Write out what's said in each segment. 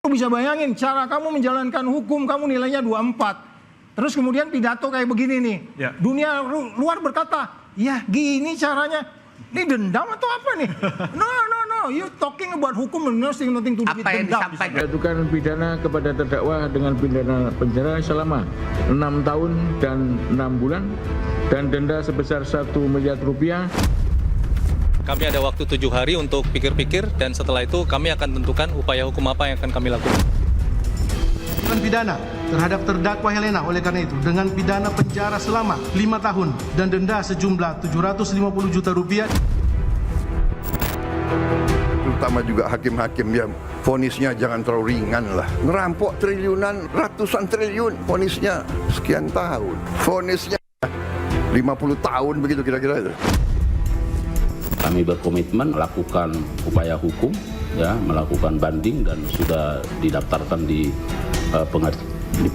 Kamu bisa bayangin cara kamu menjalankan hukum, kamu nilainya 24. Terus kemudian pidato kayak begini nih. Ya. Dunia luar berkata, ya gini caranya. Ini dendam atau apa nih? No. You talking about hukum and nothing to do with Apa yang dendam. disampaikan? Menjatuhkan pidana kepada terdakwa dengan pidana penjara selama 6 tahun dan 6 bulan dan denda sebesar 1 miliar rupiah. Kami ada waktu 7 hari untuk pikir-pikir dan setelah itu kami akan tentukan upaya hukum apa yang akan kami lakukan. Pidana terhadap terdakwa Helena oleh karena itu dengan pidana penjara selama 5 tahun dan denda sejumlah 750 juta rupiah. Terutama juga hakim-hakim yang vonisnya jangan terlalu ringan lah. Ngerampok triliunan, ratusan triliun, vonisnya sekian tahun. Vonisnya 50 tahun begitu kira-kira itu. Kami berkomitmen melakukan upaya hukum, ya, melakukan banding dan sudah didaftarkan di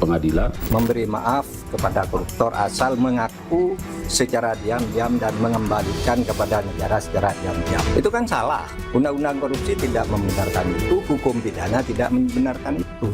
pengadilan. Memberi maaf kepada koruptor asal mengaku secara diam-diam dan mengembalikan kepada negara secara diam-diam. Itu kan salah. Undang-undang korupsi tidak membenarkan itu, hukum pidana tidak membenarkan itu.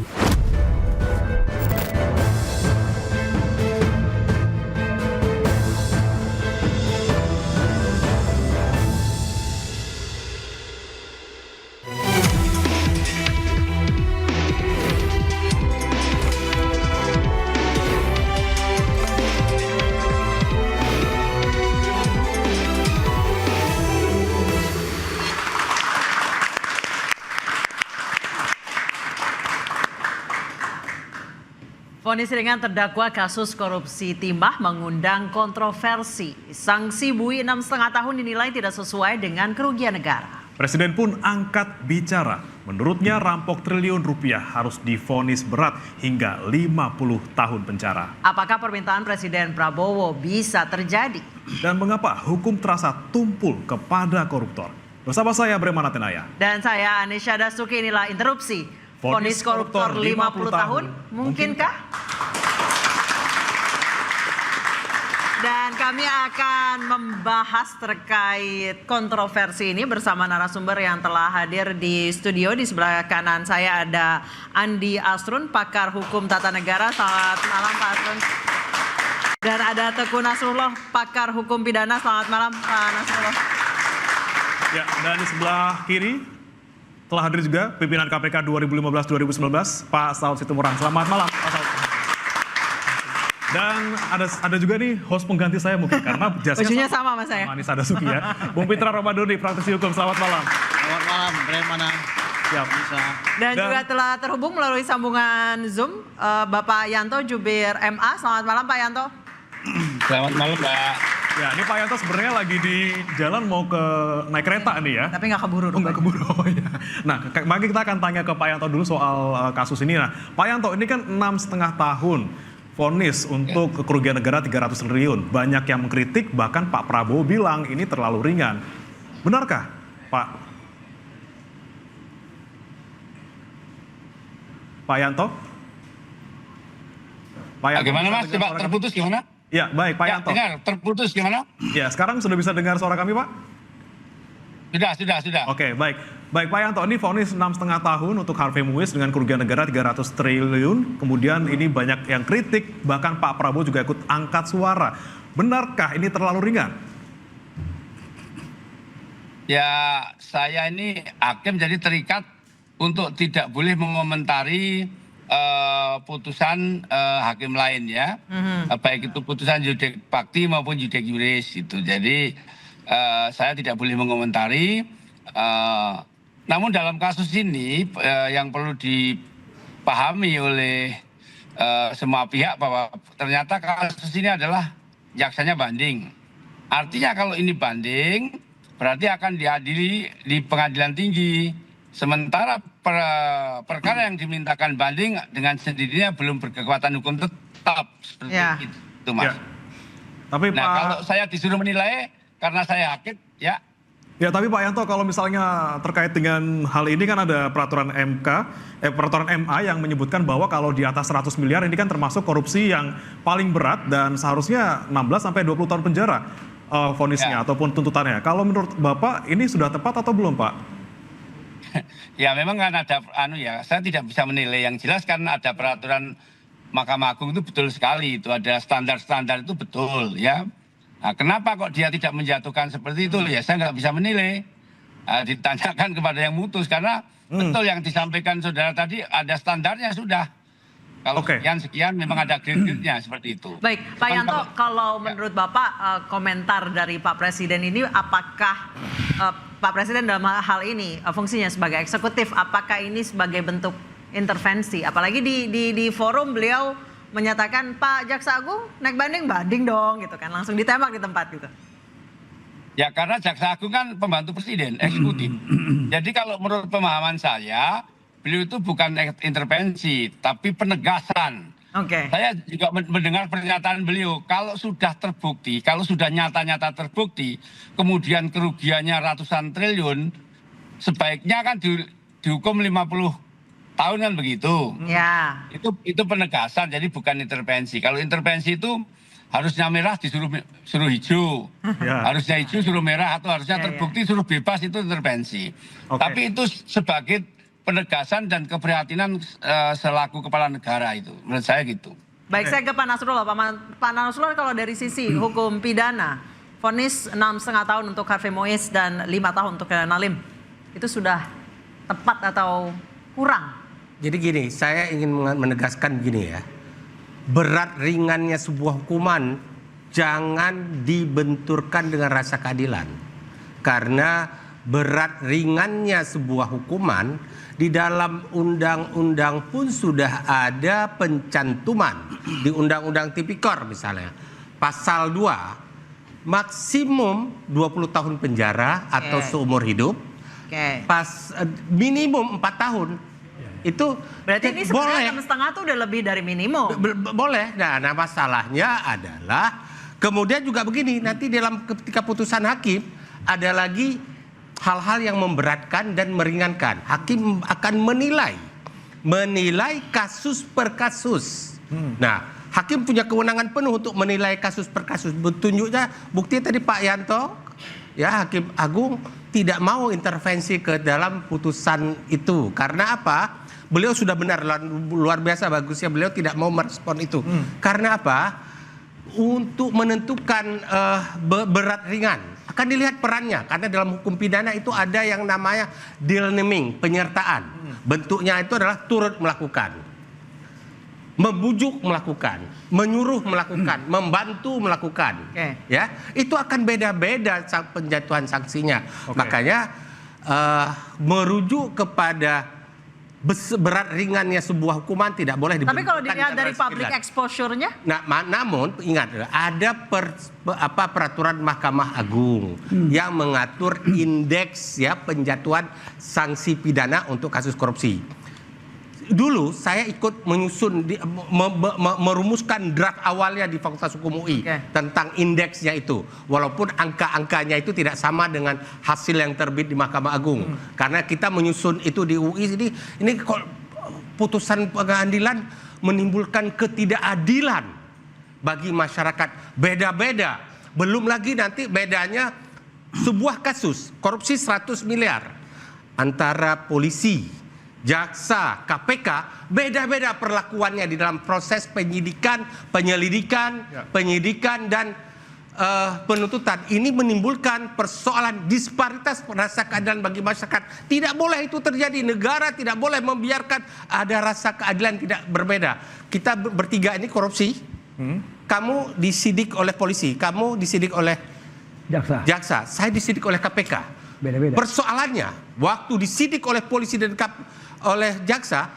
Vonis ringan terdakwa kasus korupsi timah mengundang kontroversi. Sanksi bui 6,5 tahun dinilai tidak sesuai dengan kerugian negara. Presiden pun angkat bicara. Menurutnya rampok triliun rupiah harus divonis berat hingga 50 tahun penjara. Apakah permintaan Presiden Prabowo bisa terjadi? Dan mengapa hukum terasa tumpul kepada koruptor? Bersama saya Bremana Tenaya. Dan saya Anisha Dasuki, inilah Interupsi. Vonis koruptor 50 tahun, mungkinkah? Dan kami akan membahas terkait kontroversi ini bersama narasumber yang telah hadir di studio. Di sebelah kanan saya ada Andi Asrun, pakar hukum tata negara. Selamat malam Pak Asrun. Dan ada Teguh Nasrullah, pakar hukum pidana. Selamat malam Pak Nasrullah. Ya, dan di sebelah kiri telah hadir juga pimpinan KPK 2015-2019, Pak Saud Situmorang. Selamat malam, Pak Saud. Dan ada juga nih host pengganti saya mungkin karena jasanya sama mas saya. Anissa Dasuki ya. Bung Pitra Ramadhani, praktisi hukum. Selamat malam. Selamat malam, Bremana. Siap. Dan juga telah terhubung melalui sambungan Zoom Bapak Yanto Jubir MA. Selamat malam Pak Yanto. Selamat malam Mbak. Ya, ini Pak Yanto sebenarnya lagi di jalan mau ke naik kereta nih ya. Tapi nggak keburu. Nggak keburu. Oh, ya. Nah, mari kita akan tanya ke Pak Yanto dulu soal kasus ini. Nah, Pak Yanto ini kan 6,5 tahun vonis untuk kerugian negara 300 triliun. Banyak yang mengkritik, bahkan Pak Prabowo bilang ini terlalu ringan. Benarkah, Pak? Pak Yanto? Pak Yanto, gimana Mas? Coba terputus gimana? Ya, baik Pak Yanto. Dengar, terputus gimana? Ya, sekarang sudah bisa dengar suara kami, Pak? Sudah. Oke, baik. Baik Pak Yanto, ini vonis 6,5 tahun untuk Harvey Muiz dengan kerugian negara 300 triliun. Kemudian ini banyak yang kritik, bahkan Pak Prabowo juga ikut angkat suara. Benarkah ini terlalu ringan? Ya, saya ini hakim jadi terikat untuk tidak boleh mengomentari putusan hakim lain ya, baik itu putusan judek fakti maupun judek juris itu. Jadi saya tidak boleh mengomentari. Namun dalam kasus ini yang perlu dipahami oleh semua pihak bahwa ternyata kasus ini adalah jaksanya banding. Artinya kalau ini banding berarti akan diadili di pengadilan tinggi. Sementara perkara yang dimintakan banding dengan sendirinya belum berkekuatan hukum tetap seperti itu, Mas. Ya. Tapi nah, kalau saya disuruh menilai karena saya hakim, ya. Ya, tapi Pak Yanto kalau misalnya terkait dengan hal ini kan ada peraturan peraturan MA yang menyebutkan bahwa kalau di atas 100 miliar ini kan termasuk korupsi yang paling berat dan seharusnya 16 sampai 20 tahun penjara vonisnya ataupun tuntutannya. Kalau menurut Bapak ini sudah tepat atau belum, Pak? Ya memang kan ada saya tidak bisa menilai yang jelas kan ada peraturan Mahkamah Agung itu betul sekali, itu ada standar-standar itu betul ya. Nah, kenapa kok dia tidak menjatuhkan seperti itu ya saya nggak bisa menilai. Ditanyakan kepada yang mutus karena betul yang disampaikan saudara tadi ada standarnya sudah. Kalau sekian memang ada grade-nya seperti itu. Baik, Pak Yanto, kalau menurut Bapak komentar dari Pak Presiden ini apakah Pak Presiden dalam hal ini fungsinya sebagai eksekutif, apakah ini sebagai bentuk intervensi? Apalagi di forum beliau menyatakan Pak Jaksa Agung naik banding dong gitu kan, langsung ditembak di tempat gitu. Ya karena Jaksa Agung kan pembantu Presiden, eksekutif. Jadi kalau menurut pemahaman saya, beliau itu bukan intervensi, tapi penegasan. Saya juga mendengar pernyataan beliau, kalau sudah terbukti, kalau sudah nyata-nyata terbukti, kemudian kerugiannya ratusan triliun, sebaiknya kan dihukum 50 tahun kan begitu. Ya. Itu penegasan, jadi bukan intervensi. Kalau intervensi itu harusnya merah suruh hijau, harusnya hijau suruh merah, atau harusnya terbukti suruh bebas, itu intervensi. Tapi itu sebagai penegasan dan keprihatinan selaku kepala negara itu, menurut saya gitu. Baik, saya ke Pak Nasrullah. Pak Nasrullah, kalau dari sisi hukum pidana, vonis 6,5 tahun untuk Harvey Mois dan 5 tahun untuk Nalim, itu sudah tepat atau kurang? Jadi gini, saya ingin menegaskan gini ya. Berat ringannya sebuah hukuman jangan dibenturkan dengan rasa keadilan. Karena berat ringannya sebuah hukuman di dalam undang-undang pun sudah ada pencantuman. Di Undang-Undang Tipikor misalnya, pasal 2 maksimum 20 tahun penjara atau seumur hidup. Minimum 4 tahun. Itu berarti ini sebenarnya 6,5 itu udah lebih dari minimum. Boleh. Nah, masalahnya adalah kemudian juga begini, nanti dalam ketika putusan hakim ada lagi hal-hal yang memberatkan dan meringankan. Hakim akan menilai kasus per kasus. Nah, hakim punya kewenangan penuh untuk menilai kasus per kasus. Tunjuknya bukti tadi Pak Yanto, ya, Hakim Agung tidak mau intervensi ke dalam putusan itu. Karena apa? Beliau sudah benar, luar biasa bagusnya beliau tidak mau merespon itu. Karena apa? Untuk menentukan berat ringan akan dilihat perannya. Karena dalam hukum pidana itu ada yang namanya deal naming, penyertaan. Bentuknya itu adalah turut melakukan, membujuk melakukan, menyuruh melakukan, membantu melakukan. Ya, itu akan beda-beda penjatuhan sanksinya. Makanya merujuk kepada berat ringannya sebuah hukuman tidak boleh dibenturkan. Tapi kalau dilihat dari public exposure-nya? Nah, namun ingat ada peraturan Mahkamah Agung yang mengatur indeks ya penjatuhan sanksi pidana untuk kasus korupsi. Dulu saya ikut menyusun merumuskan draft awalnya di Fakultas Hukum UI tentang indeksnya itu, walaupun angka-angkanya itu tidak sama dengan hasil yang terbit di Mahkamah Agung. Karena kita menyusun itu di UI ini putusan pengadilan menimbulkan ketidakadilan bagi masyarakat, beda-beda. Belum lagi nanti bedanya sebuah kasus korupsi 100 miliar antara polisi, jaksa, KPK, beda-beda perlakuannya di dalam proses penyidikan, penyidikan dan penuntutan. Ini menimbulkan persoalan disparitas rasa keadilan bagi masyarakat. Tidak boleh itu terjadi. Negara tidak boleh membiarkan ada rasa keadilan tidak berbeda. Kita bertiga ini korupsi. Kamu disidik oleh polisi, kamu disidik oleh jaksa, saya disidik oleh KPK. Beda-beda. Persoalannya, waktu disidik oleh polisi dan oleh jaksa,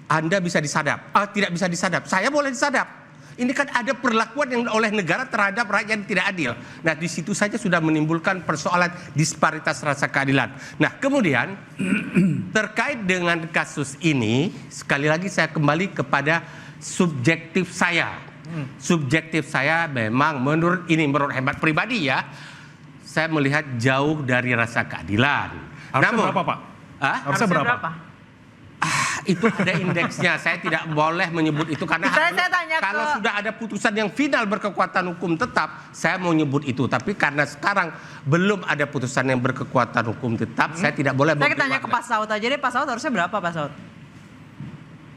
Anda bisa disadap, tidak bisa disadap. Saya boleh disadap. Ini kan ada perlakuan yang oleh negara terhadap rakyat yang tidak adil. Nah, di situ saja sudah menimbulkan persoalan disparitas rasa keadilan. Nah, kemudian terkait dengan kasus ini, sekali lagi saya kembali kepada subjektif saya. Subjektif saya memang menurut hemat pribadi ya, saya melihat jauh dari rasa keadilan. Harusnya berapa, Pak? Harusnya berapa? Itu ada indeksnya. Saya tidak boleh menyebut itu karena Saya tanya kalau sudah ada putusan yang final berkekuatan hukum tetap, saya mau nyebut itu. Tapi karena sekarang belum ada putusan yang berkekuatan hukum tetap, saya tidak boleh. Saya tanya ke Pak Saud aja deh, Pak Saud harusnya berapa Pak Saud?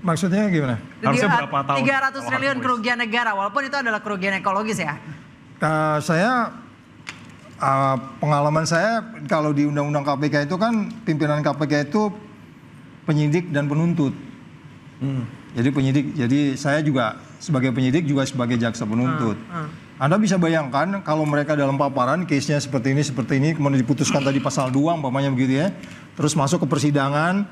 Maksudnya gimana? Harusnya berapa tahun? 300 triliun kerugian negara, walaupun itu adalah kerugian ekologis ya. Pengalaman saya kalau di Undang-Undang KPK itu kan pimpinan KPK itu penyidik dan penuntut. Jadi penyidik, jadi saya juga sebagai penyidik juga sebagai jaksa penuntut. Anda bisa bayangkan kalau mereka dalam paparan case-nya seperti ini, kemudian diputuskan tadi pasal 2 umpamanya begitu ya. Terus masuk ke persidangan,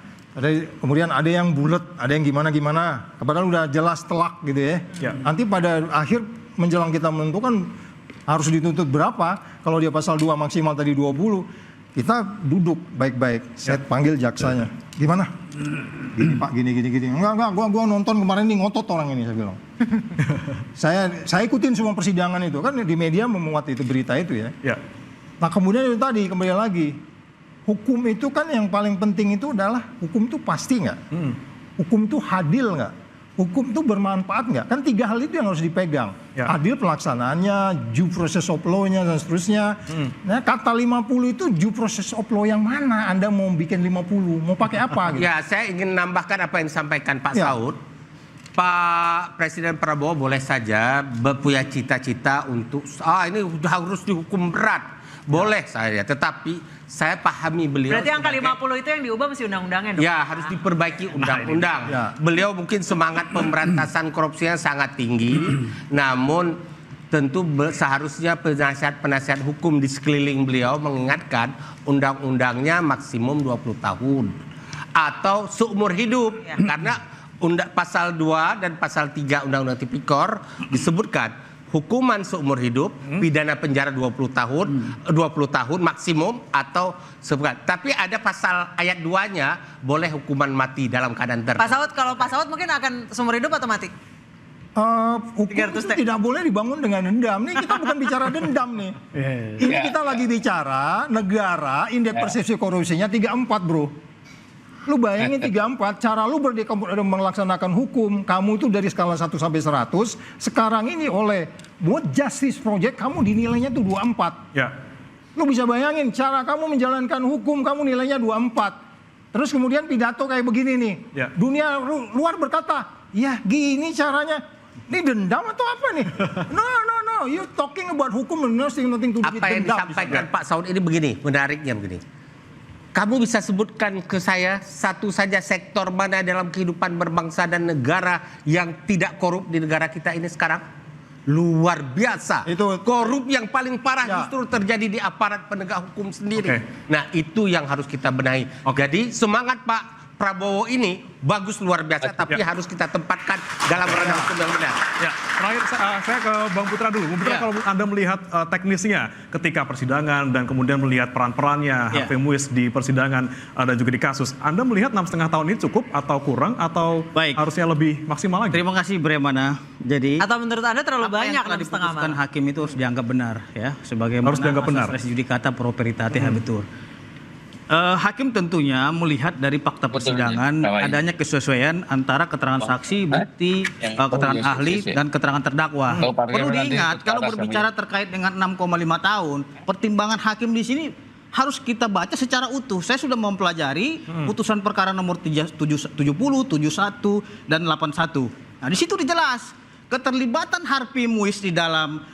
kemudian ada yang bulat, ada yang gimana-gimana. Padahal udah jelas telak gitu ya. Nanti pada akhir menjelang kita menentukan harus dituntut berapa, kalau dia pasal 2 maksimal tadi 20, kita duduk baik-baik, saya panggil jaksanya. Gimana? Gini Pak, gini. Enggak, gua nonton kemarin ini ngotot orang ini, saya bilang. saya ikutin semua persidangan itu, kan di media memuat itu berita itu ya. Nah kemudian itu tadi, kembali lagi, hukum itu kan yang paling penting itu adalah, hukum itu pasti nggak? Hukum itu adil nggak? Hukum itu bermanfaat nggak? Kan 3 hal itu yang harus dipegang. Adil pelaksanaannya, due process of law-nya, dan seterusnya. Nah, kata 50 itu due process of law yang mana? Anda mau bikin 50? Mau pakai apa? Gitu? Ya, saya ingin nambahkan apa yang disampaikan Pak Saud. Pak Presiden Prabowo boleh saja punya cita-cita untuk, ini harus dihukum berat. Boleh saya, tetapi saya pahami beliau. Berarti angka 50 itu yang diubah mesti undang-undangnya dong? Ya, harus diperbaiki undang-undang. Beliau mungkin semangat pemberantasan korupsinya sangat tinggi, namun tentu seharusnya penasihat hukum di sekeliling beliau mengingatkan undang-undangnya maksimum 20 tahun atau seumur hidup. Karena pasal 2 dan pasal 3 Undang-Undang Tipikor disebutkan hukuman seumur hidup, pidana penjara 20 tahun maksimum atau seberat. Tapi ada pasal ayat 2-nya boleh hukuman mati dalam keadaan tertentu. Pak Saud, kalau Pak Saud mungkin akan seumur hidup atau mati? Hukum itu tidak boleh dibangun dengan dendam. Nih kita bukan bicara dendam nih. Ini kita lagi bicara negara indeks persepsi korupsinya 34 bro. Lu bayangin 34, cara lu melaksanakan hukum, kamu itu dari skala 1 sampai 100, sekarang ini oleh World Justice Project, kamu dinilainya tuh 24. Lu bisa bayangin, cara kamu menjalankan hukum, kamu nilainya 24. Terus kemudian pidato kayak begini nih, dunia luar berkata, ya gini caranya, ini dendam atau apa nih? No, you talking about hukum, nothing to do with dendam. Apa yang disampaikan Pak Saud ini begini, menariknya begini. Kamu bisa sebutkan ke saya satu saja sektor mana dalam kehidupan berbangsa dan negara yang tidak korup di negara kita ini sekarang? Luar biasa. Korup yang paling parah justru terjadi di aparat penegak hukum sendiri. Nah itu yang harus kita benahi. Jadi semangat Pak Prabowo ini bagus luar biasa, tapi harus kita tempatkan dalam ranah hukum yang benar. Terakhir saya ke Bang Putra dulu. Bang Putra, kalau Anda melihat teknisnya ketika persidangan dan kemudian melihat peran-perannya Harvey Muiz di persidangan dan juga di kasus, Anda melihat 6,5 tahun ini cukup atau kurang atau harusnya lebih maksimal lagi? Terima kasih Bremana. Jadi atau menurut Anda terlalu banyak 6,5 diputuskan hakim itu harus dianggap benar ya, sebagai harus dianggap benar. Res judicata pro veritate habetur. Hakim tentunya melihat dari fakta persidangan adanya kesesuaian antara keterangan saksi, bukti, keterangan ahli, dan keterangan terdakwa. Perlu diingat kalau berbicara terkait dengan 6,5 tahun, pertimbangan hakim di sini harus kita baca secara utuh. Saya sudah mempelajari putusan perkara nomor 70, 71, dan 81. Nah, di situ dijelas keterlibatan Harvey Muiz di dalam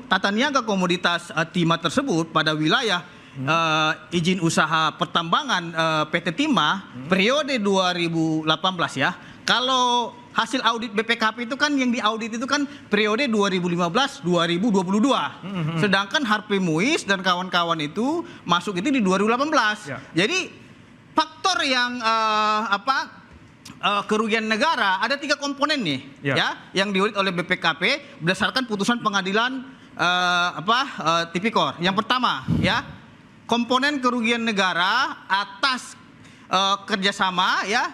tata niaga komoditas timah tersebut pada wilayah izin usaha pertambangan PT Timah periode 2018 ya. Kalau hasil audit BPKP itu kan yang diaudit itu kan periode 2015-2022. Sedangkan Harvey Muiz dan kawan-kawan itu masuk itu di 2018. Jadi faktor yang kerugian negara ada 3 komponen nih ya yang diaudit oleh BPKP berdasarkan putusan pengadilan Tipikor. Yang pertama ya, komponen kerugian negara atas kerjasama ya,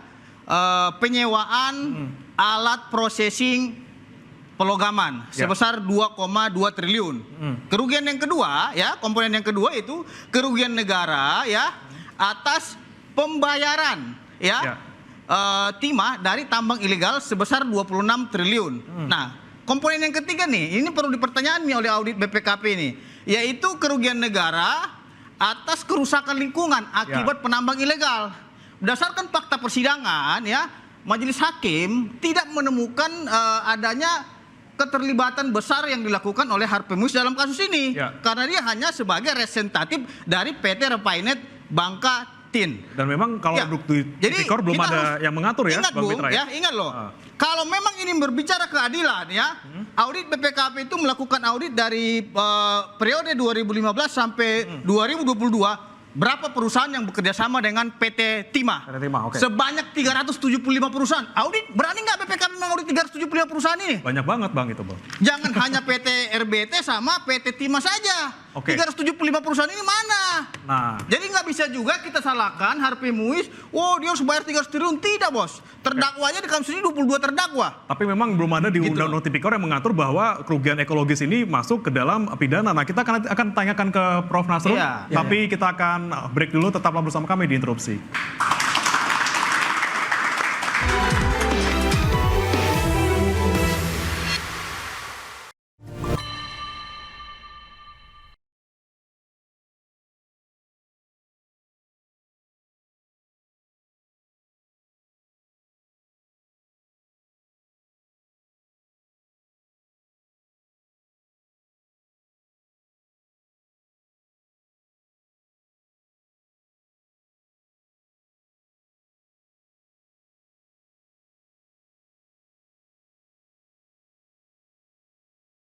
penyewaan alat processing pelogaman sebesar 2,2 triliun. Kerugian yang kedua ya, komponen yang kedua itu kerugian negara ya atas pembayaran ya timah dari tambang ilegal sebesar 26 triliun. Nah, komponen yang ketiga nih, ini perlu dipertanyakan nih oleh audit BPKP ini, yaitu kerugian negara atas kerusakan lingkungan akibat penambang ilegal. Berdasarkan fakta persidangan ya, majelis hakim tidak menemukan adanya keterlibatan besar yang dilakukan oleh Harvey Muiz dalam kasus ini, karena dia hanya sebagai representatif dari PT Refinet Bangka Tin. Dan memang kalau untuk Tipikor belum ada yang mengatur ya, ingat Bang Mitra ya. Ingat loh. Kalau memang ini berbicara keadilan ya, audit BPKP itu melakukan audit dari periode 2015 sampai 2022. Berapa perusahaan yang bekerja sama dengan PT Timah? Sebanyak 375 perusahaan. Audit, berani nggak BPKP mengaudit 375 perusahaan ini? Banyak banget Bang itu Bang. Jangan hanya PT RBT sama PT Timah saja. 375 perusahaan ini mana? Nah, jadi nggak bisa juga kita salahkan Harvey Muiz, dia harus bayar 300 triliun. Tidak bos, terdakwanya di kasus ini 22 terdakwa. Tapi memang belum ada di Undang-Undang Tipikor yang mengatur bahwa kerugian ekologis ini masuk ke dalam pidana. Nah, kita akan tanyakan ke Prof. Nasrul, tapi kita akan break dulu, tetaplah bersama kami di Interupsi.